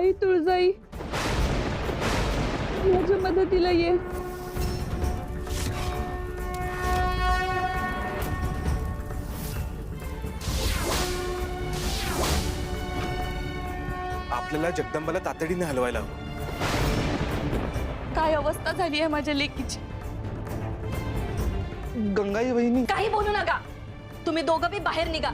आई तुळजाई, माझ्या मदतीला ये. आपल्याला जगदंबाला तातडीने हलवायला हवं. काय अवस्था झाली आहे माझ्या लेकीची. गंगाई वहिनी, काही बोलू नका. तुम्ही दोघं बी बाहेर निघा.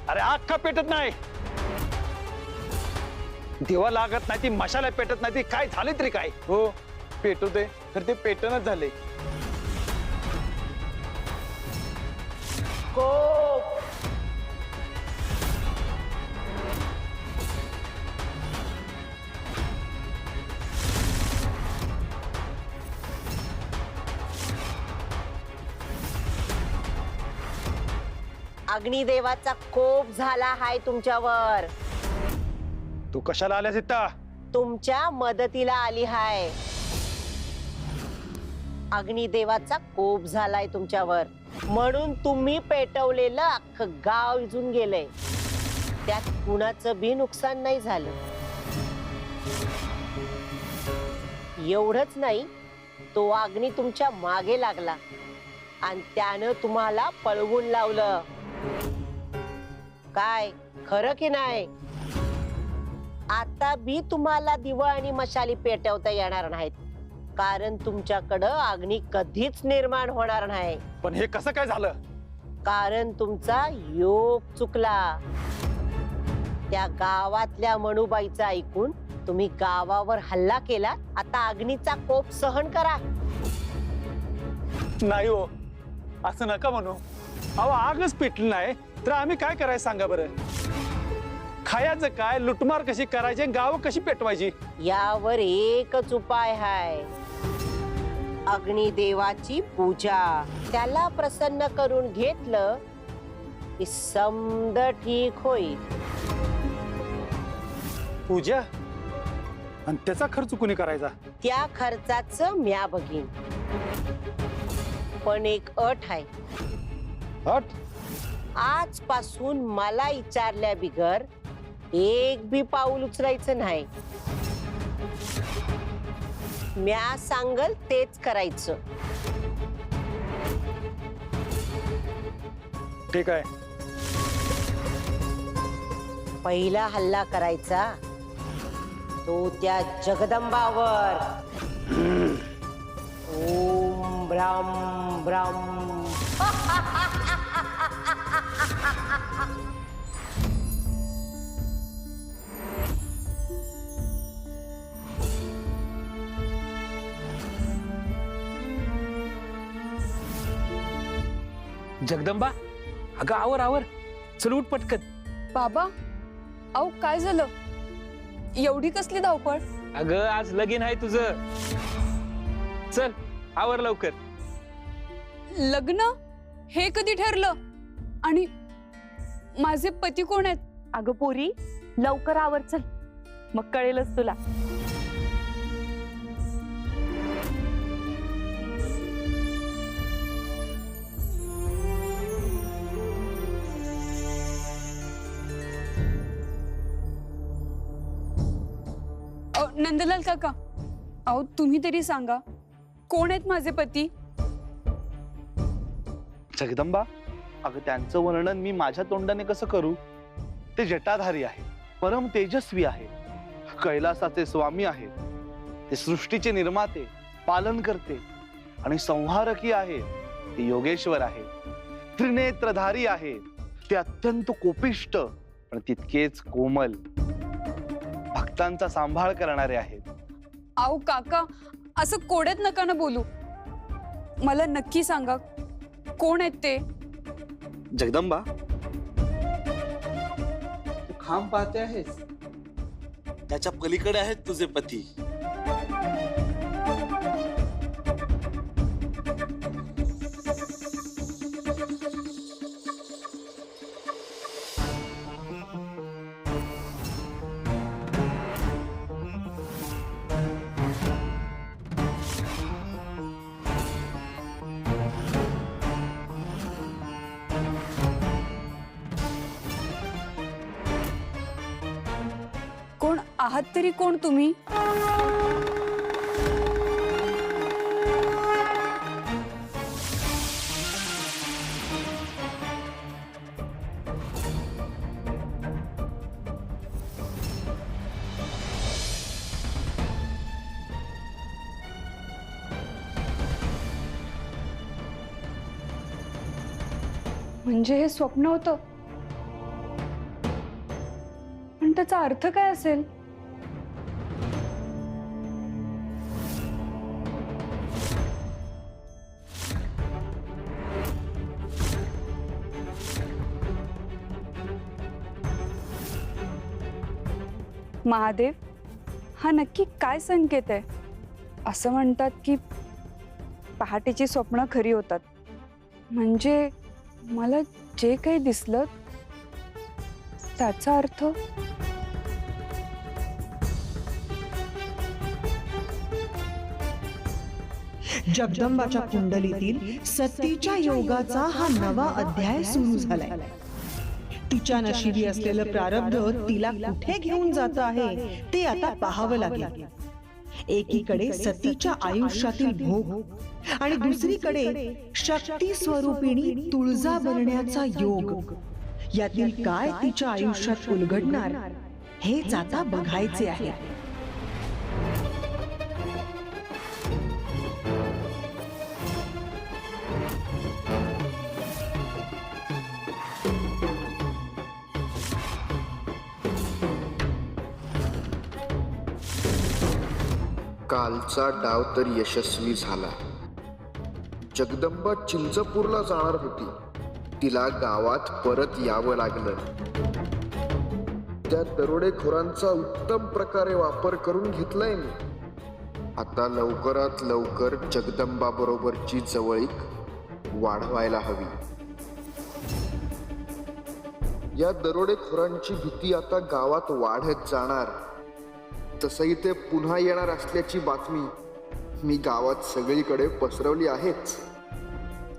अरे आग का पेटत नाही? दिवा लागत नाही, ती मशाला पेटत नाही, ती काय झाले तरी काय? हो पेटू दे, तर ते पेटनच झाले. अग्निदेवाचा कोप झाला हाय तुमच्यावर. तू कशाला आल्यास इथं? तुमच्या मदतीला आली हाय. अग्निदेवाचा कोप झालाय तुमच्यावर, म्हणून तुम्ही पेटवलेलं अख्खं गाव विजून गेलंय. त्यात कुणाचं बी नुकसान नाही झालं. एवढंच नाही, तो अग्नी तुमच्या मागे लागला आणि त्यानं तुम्हाला पळवून लावलं. काय खरं की नाही? आता बी तुम्हाला दिवा आणि मशाली पेटवता येणार नाहीत, कारण तुमच्याकडं अग्नी कधीच निर्माण होणार नाही. पण हे कसं काय झालं? कारण तुमचा योग चुकला. त्या गावातल्या मनुबाईचा ऐकून तुम्ही गावावर हल्ला केला. आता अग्नीचा कोप सहन करा. नाही हो, असं नका म्हणू. अहो आगच पेटली नाही तर आम्ही काय करायचं सांगा बरं? खायचं काय, लुटमार कशी करायची, गाव कशी पेटवायची? यावर एकच उपाय हाय, अग्निदेवाची पूजा. त्याला प्रसन्न करून घेतलं की समद ठीक होईल. पूजा? आणि त्याचा खर्च कुणी करायचा? त्या खर्चाचं म्या बघीन, पण एक अट आहे. हट. आजपासून मला विचारल्या बिगर एक बी पाऊल उचलायचं नाही. म्या सांगल तेच करायचं. ठीक आहे. पहिला हल्ला करायचा तो त्या जगदंबावर. ओम ब्राम ब्राम. जगदंबा, अगं आवर आवर, चल उठ पटकन. बाबा, अहो काय झालं? एवढी कसली धावपळ? अगं आज लगीन आहे तुझं. चल आवर लवकर. लग्न हे कधी ठरलं? आणि माझे पती कोण आहेत? अगं पोरी, लवकर आवर चल, मग कळेलच तुला. नंदलाल काका, अहो तुम्ही तरी सांगा, कोण आहेत माझे पती? जगदंबा, अगं त्यांचं वर्णन मी माझ्या तोंडाने कसं करू? ते जटाधारी आहे, परम तेजस्वी आहे, कैलासाचे स्वामी आहेत, ते सृष्टीचे निर्माते, पालन करते आणि संहारकी आहे. ते योगेश्वर आहे, त्रिनेत्रधारी आहे. ते अत्यंत कोपिष्ट पण तितकेच कोमल, भक्तांचा सांभाळ करणारे आहेत. अहो काका, असं कोड्यात नका ना बोलू. मला नक्की सांगा, कोण आहेत ते? जगदंबा, तू खांब पाहते आहेस, त्याच्या पलीकडे आहेत तुझे पती. आहात तरी कोण तुम्ही? म्हणजे हे स्वप्न होतं, पण त्याचा अर्थ काय असेल? महादेव, हा नक्की काय संकेत आहे? असं म्हणतात की पहाटेची स्वप्न खरी होतात. म्हणजे मला जे काही दिसलं त्याचा अर्थ? जगदंबाच्या कुंडलीतील सतीच्या योगाचा हा नवा अध्याय सुरू झालाय. तिच्या नशिबी असलेलं प्रारब्ध तिला कुठे घेऊन जात आहे ते आता पाहावं लागेल. एकीकडे सतीच्या आयुष्यातील भोग आणि दुसरीकडे शक्ती स्वरूपिणी तुळजा बनण्याचा योग. यातील काय तिच्या आयुष्यात उलगडणार हेच आता बघायचे आहे. कालचा डाव तर यशस्वी झाला. जगदंबा चिंचपूरला जाणार होती, तिला गावात परत यावं लागलं. त्या दरोडेखोरांचा उत्तम प्रकारे वापर करून घेतलाय मी. आता लवकरात लवकर जगदंबा बरोबरची जवळीक वाढवायला हवी. या दरोडेखोरांची भीती आता गावात वाढत जाणार. तसंही ते पुन्हा येणार असल्याची बातमी मी गावात सगळीकडे पसरवली आहेच.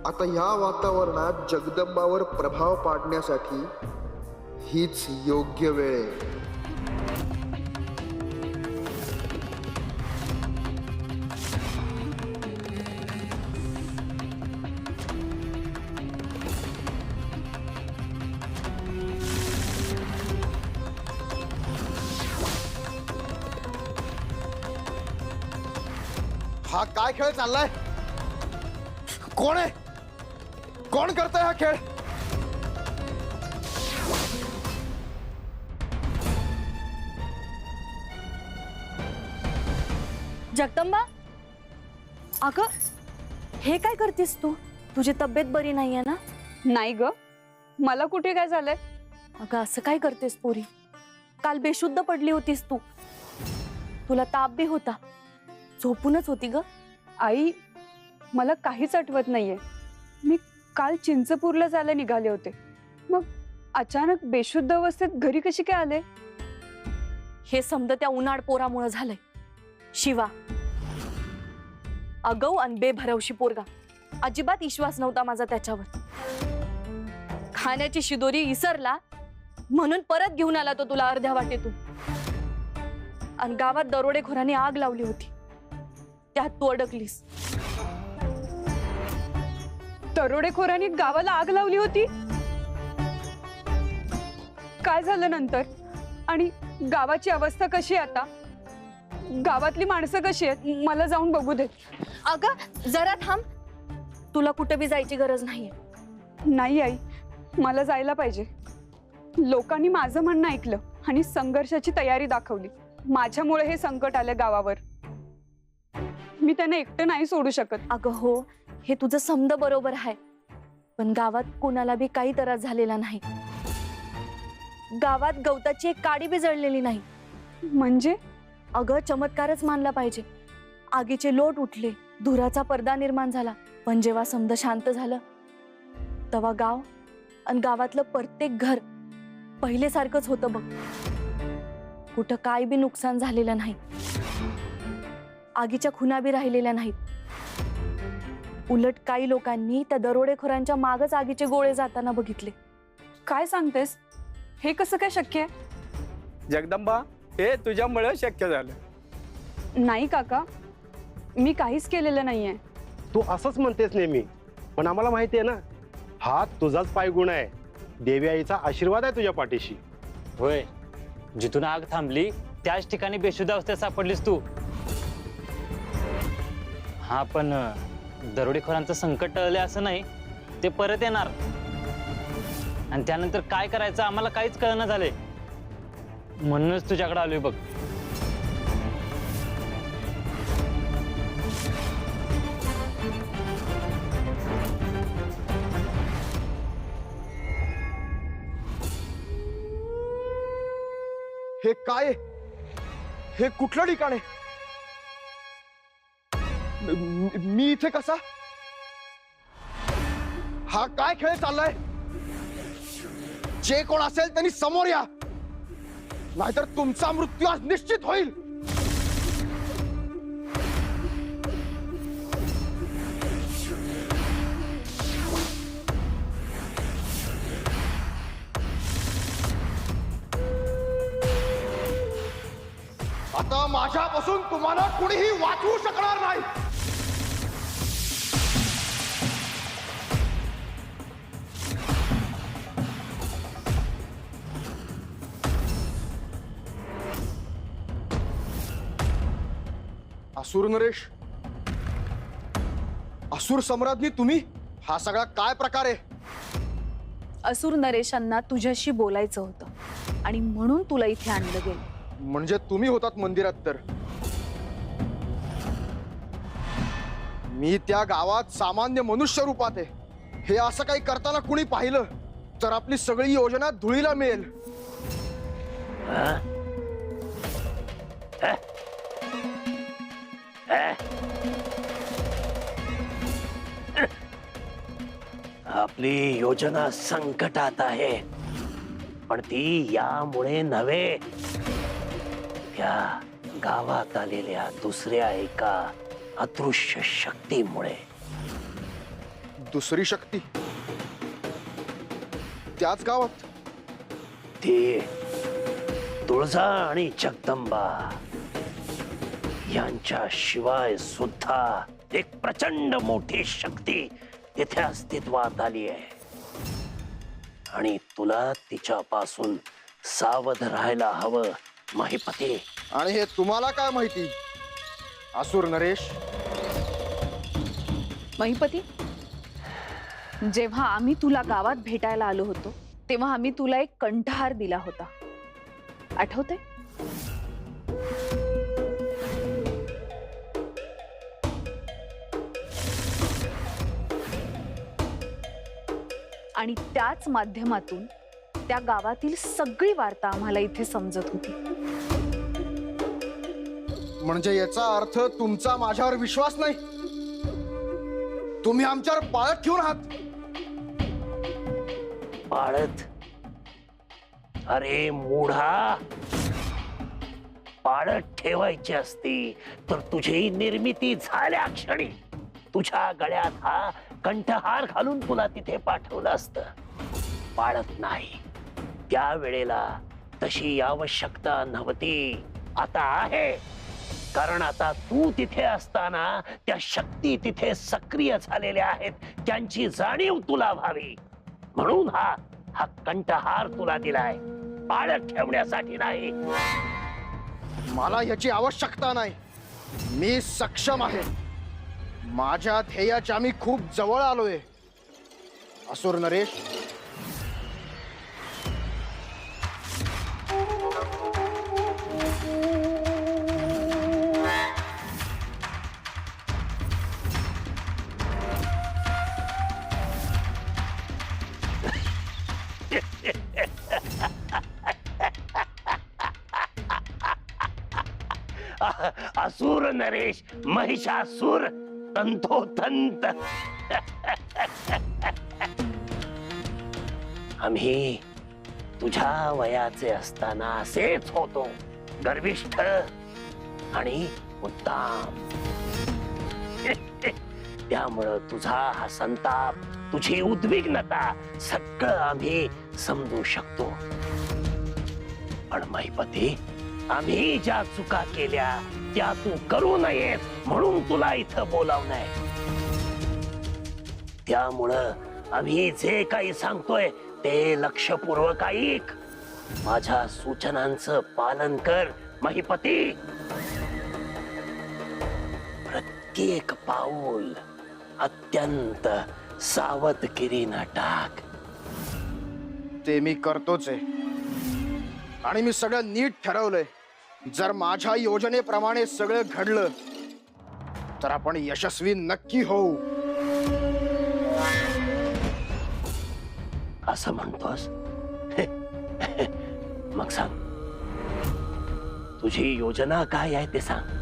आता ह्या वातावरणात जगदंबावर प्रभाव पाडण्यासाठी हीच योग्य वेळ आहे. हा काय खेळ चाललाय? कोण आहे? कोण करतंय हा खेळ? जगदंबा, अगं हे काय करतेस तू? तुझी तब्येत बरी नाहीये ना? नाही ग, मला कुठे काय झालंय? अगं असं काय करतेस पोरी? काल बेशुद्ध पडली होतीस तू. तुला ताप बी होता, झोपूनच होती ग. आई, मला काहीच आठवत नाहीये. मी काल चिंचपूरला जायला निघाले होते, मग अचानक बेशुद्ध अवस्थेत घरी कशी काय आले? हे समज त्या उन्हाळ पोरामुळे झालंय. शिवा अगौ आणि बेभरवशी पोरगा. अजिबात विश्वास नव्हता माझा त्याच्यावर. खाण्याची शिदोरी इसरला म्हणून परत घेऊन आला तो तुला अर्ध्या वाटेतून. आणि गावात दरोडेखोरांनी आग लावली होती, त्यात तू अडकलीस. दरोडेखोरांनी गावाला आग लावली होती? काय झालं नंतर? आणि गावाची अवस्था कशी आहे आता? गावातली माणसं कशी आहेत? मला जाऊन बघू दे. अगं जरा थांब, तुला कुठे बी जायची गरज नाहीये. नाही आई, मला जायला पाहिजे. लोकांनी माझं म्हणणं ऐकलं आणि संघर्षाची तयारी दाखवली. माझ्यामुळे हे संकट आलं गावावर. मी त्यांना एकटं नाही सोडू शकत. अगं हो, हे तुझं समज बरोबर आहे, पण गावात कोणाला बी काही त्रास झालेला नाही. गावात गवताची एक काडी बी जळलेली नाही. म्हणजे? अगं चमत्कारच मानला पाहिजे. आगीचे लोट उठले, धुराचा पडदा निर्माण झाला, पण जेव्हा समज शांत झालं तेव्हा गाव आणि गावातलं प्रत्येक घर पहिलेसारखंच होतं बघ. कुठं काय बी नुकसान झालेलं नाही. आगीच्या खुणा बी राहिलेल्या नाहीत. उलट काही लोकांनी त्या दरोडेखोरांच्या मागच आगीचे गोळे जाताना बघितले. काय सांगतेस? हे कसं काय शक्य आहे? जगदंबा, हे तुझ्यामुळे शक्य झालं. नाही काका, मी काहीच केलेलं नाहीये. तू असंच म्हणतेस नेहमी, पण आम्हाला माहिती आहे ना, हा तुझाच पायगुण आहे. देवी आईचा आशीर्वाद आहे तुझ्या पाठीशी. होय, जिथून आग थांबली त्याच ठिकाणी बेशुद्ध अवस्थेत सापडलीस तू. हा, पण दरोडेखोरांचं संकट टळले असं नाही, ते परत येणार. आणि त्यानंतर काय करायचं आम्हाला काहीच कळना झालंय. म्हणूनच तुझ्याकडे आलोय बघ. हे काय? हे कुठलं ठिकाण आहे? मी इथे कसा? हा काय खेळ चाललाय? जे कोण असेल त्यांनी समोर या, नाहीतर तुमचा मृत्यू आज निश्चित होईल. आता माझ्यापासून तुम्हाला कुणीही वाचवू शकणार नाही. असुर नरेश, असुर सम्राज्ञी तुम्ही, हा सगळा काय प्रकार आहे? असुर नरेशांना तुझ्याशी बोलायचं होतं आणि म्हणून तुला इथे आणलं गेलं. म्हणजे तुम्ही होतात मंदिरात तर? मी त्या गावात सामान्य मनुष्य रूपात आहे. हे असं काही करताना कुणी पाहिलं तर आपली सगळी योजना धुळीला मिळेल. आपली योजना संकटात आहे, पण ती यामुळे नव्हे, त्या गावात आलेल्या दुसऱ्या एका अदृश्य शक्तीमुळे. दुसरी शक्ती? त्याच गावात? ती तुळजा आणि जगदंबा यांच्या शिवाय सुद्धा एक प्रचंड मोठी शक्ती इथे अस्तित्वात आली आहे, आणि तुला तिच्यापासून सावध राहायला हवं महिपती. आणि हे तुम्हाला काय माहिती असुर नरेश? महिपती, जेव्हा आम्ही तुला गावात भेटायला आलो होतो तेव्हा आम्ही तुला एक कंठहार दिला होता, आठवतंय? आणि त्याच माध्यमातून त्या गावातील सगळी वार्ता आम्हाला इथे समजत होती. म्हणजे याचा अर्थ तुमचा माझ्यावर विश्वास नाही? तुम्ही आमच्यावर पाळत ठेवून आहात? पाळत? अरे मूढा, पाळत ठेवायची असती तर तुझी निर्मिती झाल्या क्षणी तुझ्या गळ्यात हा कंठहार घालून तुला तिथे पाठवलं असतं. पाळत नाही, त्यावेळेला तशी आवश्यकता नव्हती. आता आहे, कारण आता तू तिथे असताना त्या शक्ती तिथे सक्रिय झालेल्या आहेत, त्यांची जाणीव तुला व्हावी म्हणून हा कंठहार तुला दिलाय, पाळत ठेवण्यासाठी नाही. मला याची आवश्यकता नाही. मी सक्षम आहे. माझ्या ध्येयाच्या मी खूप जवळ आलोय असुर नरेश. असुर नरेश, महिषासुर, तंतोतंत. आम्ही तुझ्या वयाचे असताना असेच होतो, गर्विष्ठ आणि उत्तम. त्यामुळं तुझा हा संताप, तुझी उद्विग्नता सगळं आम्ही समजू शकतो. पण महिपती, आम्ही ज्या चुका केल्या त्या तू करू नयेस म्हणून तुला इथं बोलावलंय. त्यामुळं आम्ही जे काही सांगतोय ते लक्षपूर्वक ऐक. माझ्या सूचनांचं पालन कर महिपती. प्रत्येक पाऊल अत्यंत सावधगिरीनं टाक. ते मी करतोच आहे आणि मी सगळं नीट ठरवलंय. जर माझ्या योजनेप्रमाणे सगळं घडलं तर आपण यशस्वी नक्की होऊ. असं म्हणतोस? मग सांग, तुझी योजना काय आहे ते सांग.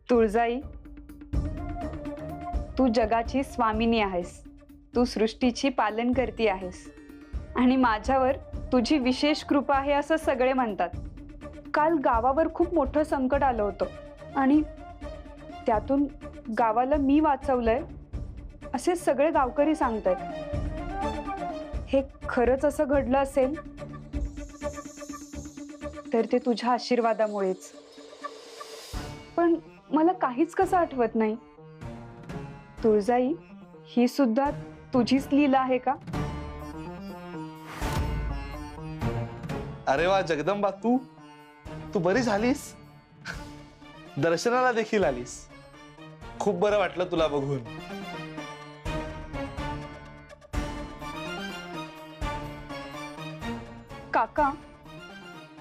तुळजाई, तू जगाची स्वामिनी आहेस. तू सृष्टीची पालन करती आहेस आणि माझ्यावर तुझी विशेष कृपा आहे असं सगळे म्हणतात. काल गावावर खूप मोठं संकट आलं होतं आणि त्यातून गावाला मी वाचवलंय असे सगळे गावकरी सांगतायत. हे खरंच असं घडलं असेल तर ते तुझ्या आशीर्वादामुळेच. पण मला काहीच कसं आठवत नाही. तुळजाई, ही सुद्धा तुझीच लीला आहे का? अरे वा जगदंबा, तू तू बरी झालीस. दर्शनाला देखील आलीस. खूप बरं वाटलं तुला बघून. काका,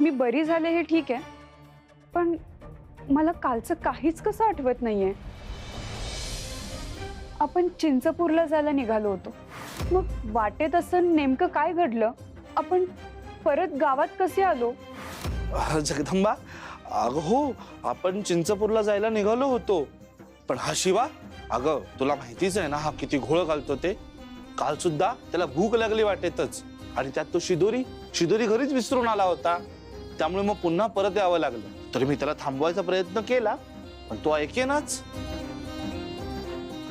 मी बरी झाले हे ठीक आहे, पण मला कालचं काहीच कसं आठवत नाहीये. आपण चिंचपूरला जायला निघालो होतो. मग वाटेत असं नेमकं काय घडलं? आपण परत गावात कसे आलो? जगदंबा, अगं हो, आपण चिंचपूरला जायला निघालो होतो. पण हा शिवा, अगं तुला माहितीच आहे ना हा किती घोळ घालतो ते. काल सुद्धा त्याला भूक लागली वाटेतच आणि त्यात तो शिदोरी घरीच विसरून आला होता. त्यामुळे मग पुन्हा परत यावं लागलं. तरी मी त्याला थांबवायचा प्रयत्न केला पण तो ऐकेनाच.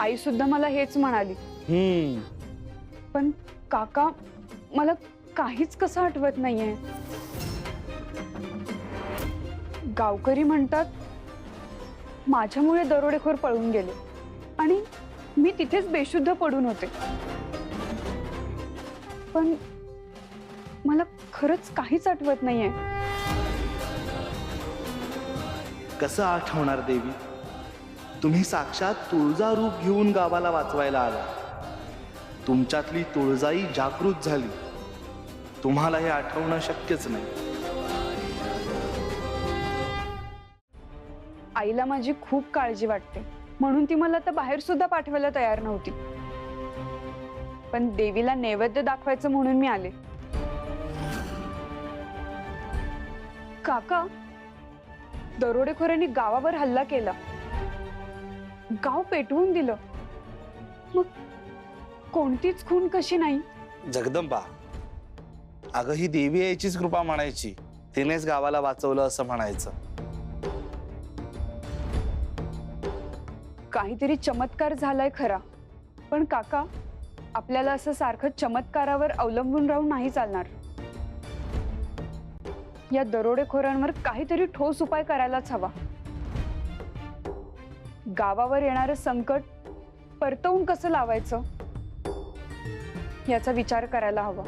आई सुद्धा मला हेच म्हणाली. पण काका, मला काहीच कसं आठवत नाहीये. गावकरी म्हणतात माझ्यामुळे दरोडेखोर पळून गेले आणि मी तिथेच बेशुद्ध पडून होते. पण मला खरंच काहीच आठवत नाहीये. कसं आठवणार देवी? तुम्ही साक्षात तुळजा रूप घेऊन गावाला वाचवायला आला. तुमच्यातली तुळजाई जागृत झाली. तुम्हाला हे आठवणं शक्यच नाही. आईला माझी खूप काळजी वाटते म्हणून ती मला आता बाहेर सुद्धा पाठवायला तयार नव्हती. पण देवीला नैवेद्य दाखवायचं म्हणून मी आले. काका, दरोडेखोरांनी गावावर हल्ला केला, गाव पेटवून दिलं. मग कोणतीच खून कशी नाही? जगदंबा, अगं ही देवी यायचीच कृपा म्हणायची. तिनेच गावाला वाचवलं असं म्हणायचं. काहीतरी चमत्कार झालाय खरा, पण काका, आपल्याला असं सारखं चमत्कारावर अवलंबून राहून नाही चालणार. या दरोडेखोरांवर काहीतरी ठोस उपाय करायलाच हवा. गावावर येणारं संकट परतवून कसं लावायचं याचा विचार करायला हवा.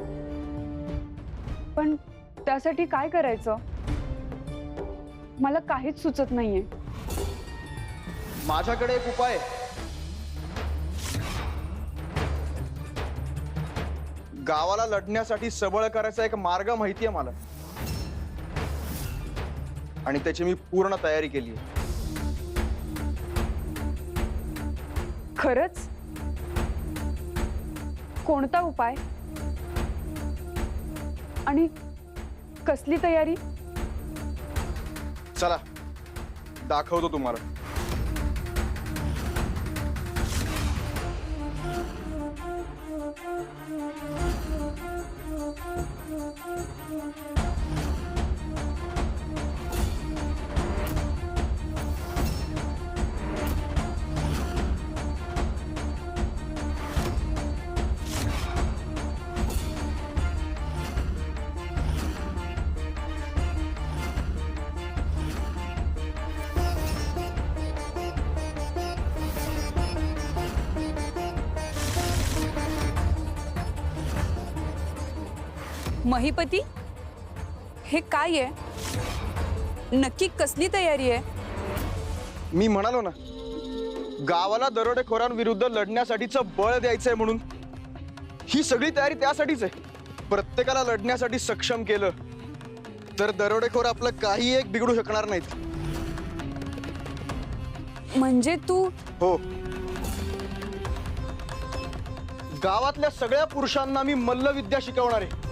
पण त्यासाठी काय करायचं मला काहीच सुचत नाहीये. माझ्याकडे एक उपाय. गावाला लढण्यासाठी सबळ करायचा एक मार्ग माहितीये मला आणि त्याची मी पूर्ण तयारी केली आहे. खरंच? कोणता उपाय आणि कसली तयारी? चला दाखवतो तुम्हाला. महिपती, हे काय आहे? नक्की कसली तयारी आहे? मी म्हणालो ना, गावाला दरोडेखोरांविरुद्ध लढण्यासाठीचं बळ द्यायचंय म्हणून. ही सगळी तयारी त्यासाठीच आहे. प्रत्येकाला लढण्यासाठी सक्षम केलं तर दरोडेखोर आपलं काही एक बिघडू शकणार नाहीत. म्हणजे तू हो, गावातल्या सगळ्या पुरुषांना मी मल्लविद्या शिकवणार आहे.